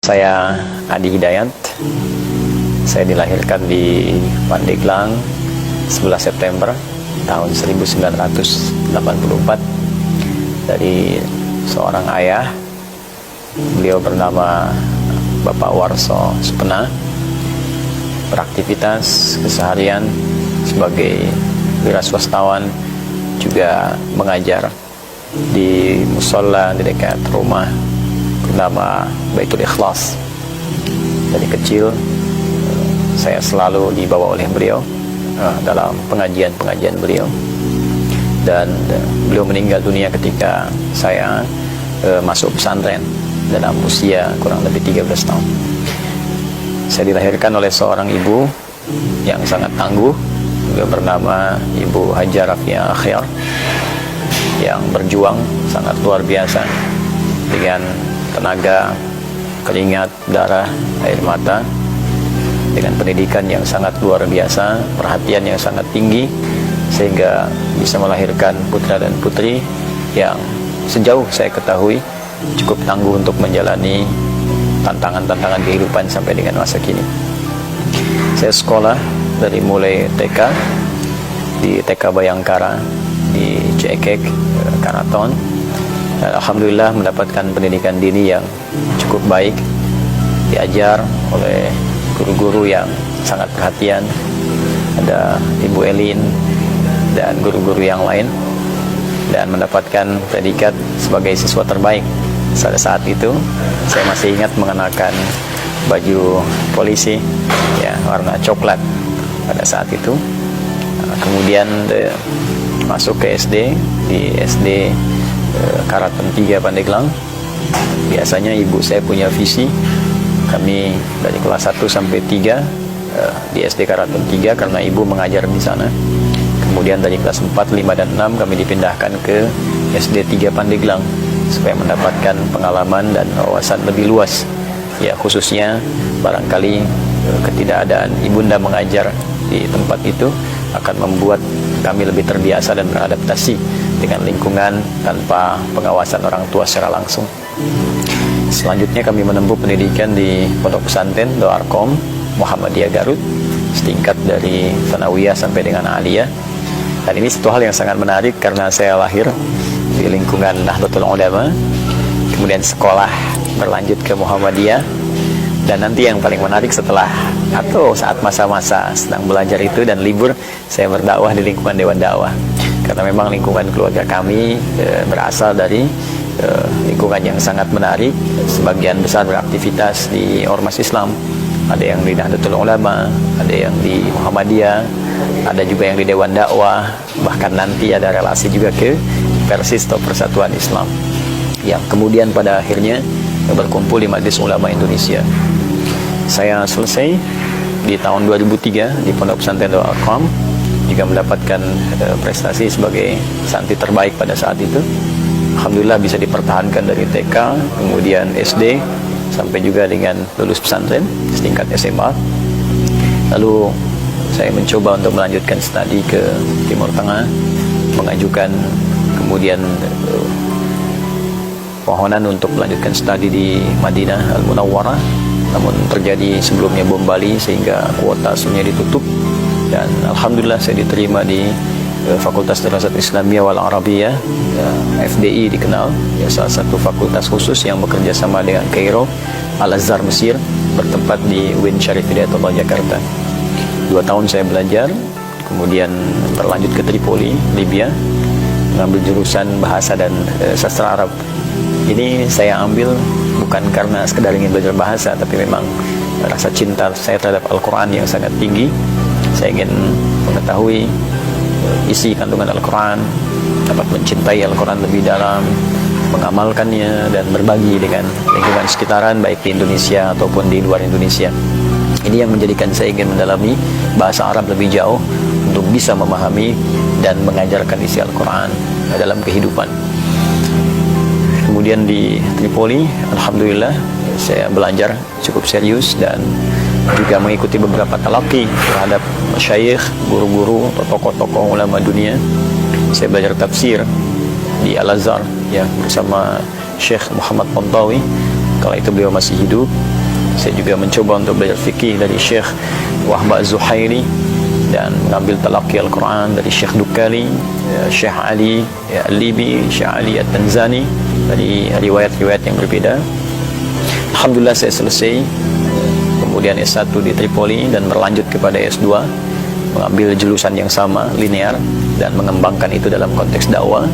Saya Adi Hidayat. Saya dilahirkan di Pandeglang 11 September tahun 1984 dari seorang ayah. Beliau bernama Bapak Warso Supena. Beraktivitas keseharian sebagai wiraswastawan, juga mengajar di musola di dekat rumah bernama Baitul Ikhlas. Dari kecil saya selalu dibawa oleh beliau dalam pengajian-pengajian beliau, dan beliau meninggal dunia ketika saya masuk pesantren dalam usia kurang lebih 13 tahun. Saya dilahirkan oleh seorang ibu yang sangat tangguh. Beliau bernama Ibu Hajar Rafia Akhir, yang berjuang sangat luar biasa dengan tenaga, keringat, darah, air mata, dengan pendidikan yang sangat luar biasa, perhatian yang sangat tinggi, sehingga bisa melahirkan putra dan putri yang sejauh saya ketahui cukup tangguh untuk menjalani tantangan-tantangan kehidupan sampai dengan masa kini. Saya sekolah dari mulai TK di TK Bayangkara di Cekek, Karaton. Dan alhamdulillah mendapatkan pendidikan dini yang cukup baik, diajar oleh guru-guru yang sangat perhatian. Ada Ibu Elin dan guru-guru yang lain, dan mendapatkan predikat sebagai siswa terbaik. Pada saat itu saya masih ingat mengenakan baju polisi ya, warna coklat pada saat itu. Kemudian masuk ke SD di SD Karaton 3 Pandeglang. Biasanya ibu saya punya visi kami dari kelas 1 sampai 3 di SD Karaton 3 karena ibu mengajar di sana. Kemudian dari kelas 4, 5, dan 6 kami dipindahkan ke SD 3 Pandeglang supaya mendapatkan pengalaman dan wawasan lebih luas. Ya, khususnya barangkali ketidakadaan ibunda mengajar di tempat itu akan membuat kami lebih terbiasa dan beradaptasi dengan lingkungan tanpa pengawasan orang tua secara langsung. Selanjutnya kami menempuh pendidikan di Pondok Pesantren Doarkom Muhammadiyah Garut, setingkat dari Tsanawiyah sampai dengan Aliyah. Dan ini satu hal yang sangat menarik karena saya lahir di lingkungan Nahdlatul Ulama, kemudian sekolah berlanjut ke Muhammadiyah, dan nanti yang paling menarik setelah atau saat masa-masa sedang belajar itu dan libur, saya berdakwah di lingkungan Dewan Dakwah. Karena memang lingkungan keluarga kami berasal dari lingkungan yang sangat menarik. Sebagian besar beraktivitas di ormas Islam. Ada yang di Nahdlatul Ulama, ada yang di Muhammadiyah, ada juga yang di Dewan Dakwah, bahkan nanti ada relasi juga ke Persis atau Persatuan Islam, yang kemudian pada akhirnya berkumpul di Majelis Ulama Indonesia. Saya selesai di tahun 2003 di Pondok Pesantren Doarkom, juga mendapatkan prestasi sebagai santri terbaik pada saat itu. Alhamdulillah bisa dipertahankan dari TK, kemudian SD, sampai juga dengan lulus pesantren setingkat SMA. Lalu saya mencoba untuk melanjutkan studi ke Timur Tengah, mengajukan kemudian permohonan untuk melanjutkan studi di Madinah Al-Munawwarah, namun terjadi sebelumnya bom Bali sehingga kuota semuanya ditutup, dan alhamdulillah saya diterima di Fakultas Dirasat Islamiyah wal Arabiyah, FDI dikenal, ya, salah satu fakultas khusus yang bekerja sama dengan Kairo, Al-Azhar Mesir, bertempat di UIN Syarif Hidayatullah Jakarta. 2 tahun saya belajar, kemudian berlanjut ke Tripoli, Libya, mengambil jurusan bahasa dan sastra Arab. Ini saya ambil bukan karena sekedar ingin belajar bahasa, tapi memang rasa cinta saya terhadap Al-Quran yang sangat tinggi. Saya ingin mengetahui isi kandungan Al-Quran, dapat mencintai Al-Quran lebih dalam, mengamalkannya, dan berbagi dengan lingkungan sekitaran, baik di Indonesia ataupun di luar Indonesia. Ini yang menjadikan saya ingin mendalami bahasa Arab lebih jauh untuk bisa memahami dan mengajarkan isi Al-Quran dalam kehidupan. Kemudian di Tripoli, alhamdulillah saya belajar cukup serius dan juga mengikuti beberapa talaqi terhadap masyayikh, guru-guru atau tokoh-tokoh ulama dunia. Saya belajar tafsir di Al-Azhar ya, bersama Syekh Muhammad Pontawi. Kala itu beliau masih hidup. saya juga mencoba untuk belajar fikih dari Syekh Wahba Az-Zuhairi, dan mengambil talaqi Al-Quran dari Syekh Dukali, Syekh Ali Al-Libi, Syekh Ali At-Tanzani, dari riwayat-riwayat yang berbeda. Alhamdulillah saya selesai, kemudian S1 di Tripoli dan berlanjut kepada S2, mengambil jurusan yang sama, linear, dan mengembangkan itu dalam konteks dakwah.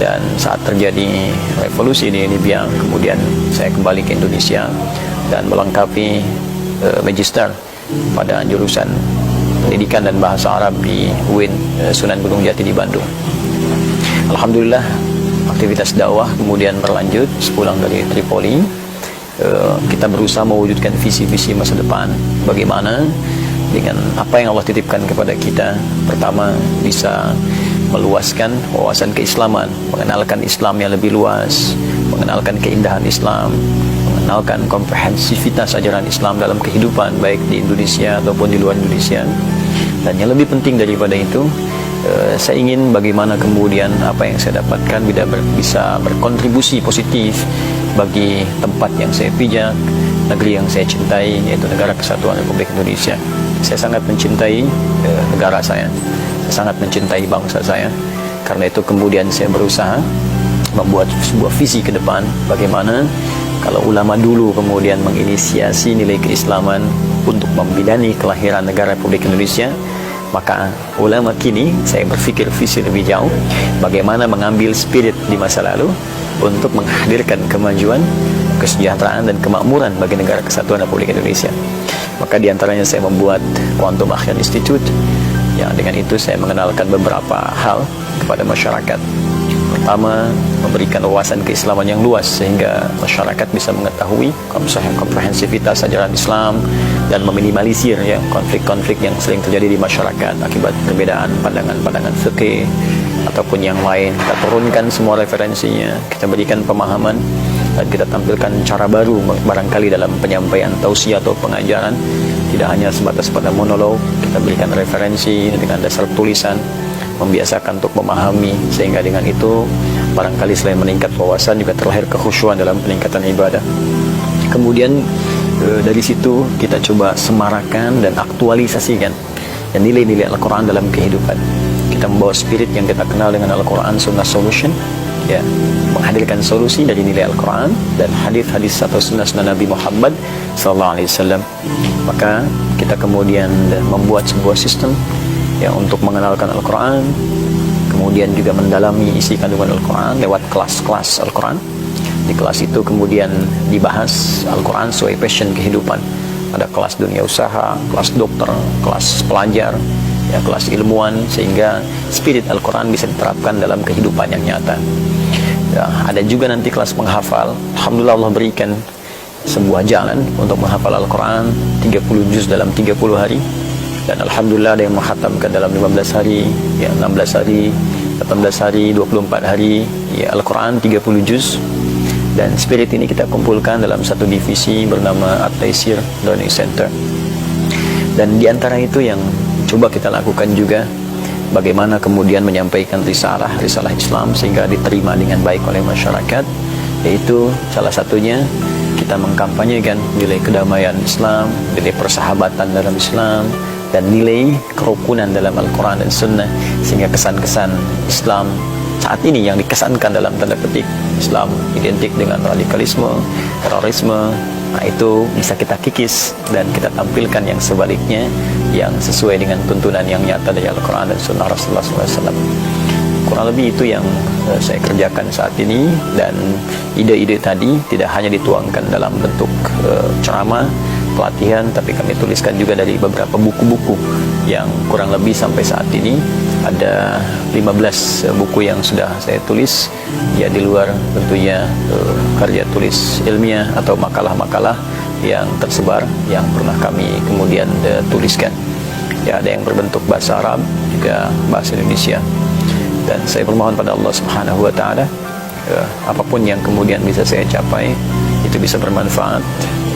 Dan saat terjadi revolusi di Libya, kemudian saya kembali ke Indonesia dan melengkapi magister pada jurusan pendidikan dan bahasa Arab di UIN Sunan Gunung Jati di Bandung. Alhamdulillah aktivitas dakwah kemudian berlanjut. Sepulang dari Tripoli, kita berusaha mewujudkan visi-visi masa depan, bagaimana dengan apa yang Allah titipkan kepada kita. Pertama, bisa meluaskan wawasan keislaman, mengenalkan Islam yang lebih luas, mengenalkan keindahan Islam, mengenalkan komprehensivitas ajaran Islam dalam kehidupan baik di Indonesia ataupun di luar Indonesia. Dan yang lebih penting daripada itu, saya ingin bagaimana kemudian apa yang saya dapatkan bisa berkontribusi positif bagi tempat yang saya pijak, negeri yang saya cintai, yaitu Negara Kesatuan Republik Indonesia. Saya sangat mencintai negara saya sangat mencintai bangsa saya. Karena itu kemudian saya berusaha membuat sebuah visi ke depan, bagaimana kalau ulama dulu kemudian menginisiasi nilai keislaman untuk membidani kelahiran negara Republik Indonesia, maka ulama kini saya berpikir visi lebih jauh, bagaimana mengambil spirit di masa lalu untuk menghadirkan kemajuan, kesejahteraan dan kemakmuran bagi Negara Kesatuan Republik Indonesia. Maka diantaranya saya membuat Quantum Akhian Institute, yang dengan itu saya mengenalkan beberapa hal kepada masyarakat. Pertama, memberikan wawasan keislaman yang luas sehingga masyarakat bisa mengetahui komprehensivitas ajaran Islam dan meminimalisir ya konflik-konflik yang sering terjadi di masyarakat akibat perbedaan pandangan-pandangan fikih ataupun yang lain. Kita turunkan semua referensinya, kita berikan pemahaman, dan kita tampilkan cara baru barangkali dalam penyampaian tausiah atau pengajaran. Tidak hanya sebatas pada monolog, kita berikan referensi dengan dasar tulisan, membiasakan untuk memahami, sehingga dengan itu barangkali selain meningkat wawasan juga terlahir kekhusyuan dalam peningkatan ibadah. Kemudian dari situ kita coba semarakan dan aktualisasikan nilai-nilai Al-Quran dalam kehidupan. Kita membawa spirit yang kita kenal dengan Al-Quran Sunnah Solution, ya, menghadirkan solusi dari nilai Al-Quran dan hadis-hadis atau sunnah-sunnah Nabi Muhammad SAW. Maka kita kemudian membuat sebuah sistem yang untuk mengenalkan Al-Quran, kemudian juga mendalami isi kandungan Al-Quran lewat kelas-kelas Al-Quran. Di kelas itu kemudian dibahas Al-Quran sesuai passion kehidupan. Ada kelas dunia usaha, kelas dokter, kelas pelajar, ya, kelas ilmuwan, sehingga spirit Al-Quran bisa diterapkan dalam kehidupan yang nyata. Ya, ada juga nanti kelas menghafal. Alhamdulillah Allah berikan sebuah jalan untuk menghafal Al-Quran 30 juz dalam 30 hari. Dan Alhamdulillah ada yang menghatamkan dalam 15 hari, ya, 16 hari, 18 hari, 24 hari, ya, Al-Quran 30 juz. Dan spirit ini kita kumpulkan dalam satu divisi bernama At-Taisir Learning Center. Dan diantara itu yang coba kita lakukan juga, bagaimana kemudian menyampaikan risalah Islam sehingga diterima dengan baik oleh masyarakat, yaitu salah satunya kita mengkampanyekan nilai kedamaian Islam, nilai persahabatan dalam Islam, dan nilai kerukunan dalam Al-Quran dan Sunnah, sehingga kesan-kesan Islam saat ini yang dikesankan dalam tanda petik Islam identik dengan radikalisme, terorisme, nah itu bisa kita kikis dan kita tampilkan yang sebaliknya, yang sesuai dengan tuntunan yang nyata dari Al-Quran dan Sunnah Rasulullah SAW. Kurang lebih itu yang saya kerjakan saat ini. Dan ide-ide tadi tidak hanya dituangkan dalam bentuk ceramah, pelatihan, tapi kami tuliskan juga dari beberapa buku-buku yang kurang lebih sampai saat ini ada 15 buku yang sudah saya tulis, ya, di luar tentunya karya tulis ilmiah atau makalah-makalah yang tersebar yang pernah kami kemudian tuliskan. Ya, ada yang berbentuk bahasa Arab juga bahasa Indonesia. Dan saya bermohon pada Allah Subhanahu wa taala, apapun yang kemudian bisa saya capai itu bisa bermanfaat,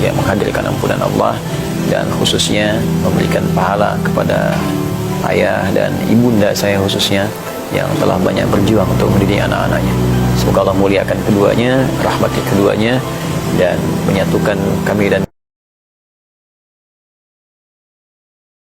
ya, menghadirkan ampunan Allah, dan khususnya memberikan pahala kepada ayah dan ibunda saya khususnya yang telah banyak berjuang untuk mendidik anak-anaknya. Semoga Allah muliakan keduanya, rahmati keduanya, dan menyatukan kami dan